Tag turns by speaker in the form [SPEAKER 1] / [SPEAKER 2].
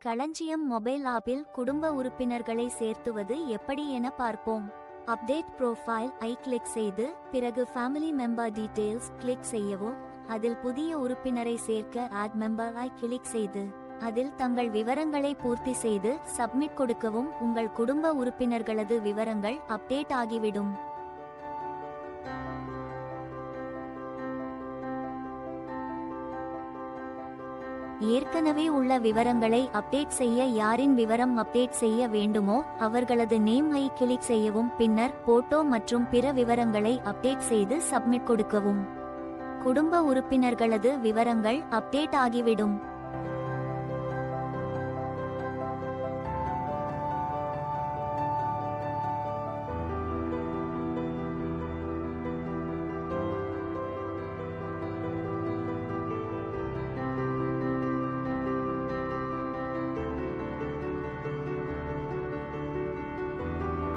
[SPEAKER 1] களஞ்சியம் மொபைல் ஆப்பில் குடும்ப உறுப்பினர்களை சேர்த்துவது எப்படி என பார்ப்போம். அப்டேட் ப்ரோஃபைல் ஐ கிளிக் செய்து பிறகு ஃபேமிலி மெம்பர் டீடைல்ஸ் கிளிக் செய்யவும். அதில் புதிய உறுப்பினரை சேர்க்க ஆட் மெம்பர் ஐ கிளிக் செய்து அதில் தங்கள் விவரங்களை பூர்த்தி செய்து சப்மிட் கொடுக்கவும். உங்கள் குடும்ப உறுப்பினர்களது விவரங்கள் அப்டேட் ஆகிவிடும். ஏற்கனவே உள்ள விவரங்களை அப்டேட் செய்ய யாரின் விவரம் அப்டேட் செய்ய வேண்டுமோ அவர்களது நேம் ஐ கிளிக் செய்யவும். பின்னர் போட்டோ மற்றும் பிற விவரங்களை அப்டேட் செய்து சப்மிட் கொடுக்கவும். குடும்ப உறுப்பினர்களது விவரங்கள் அப்டேட் ஆகிவிடும்.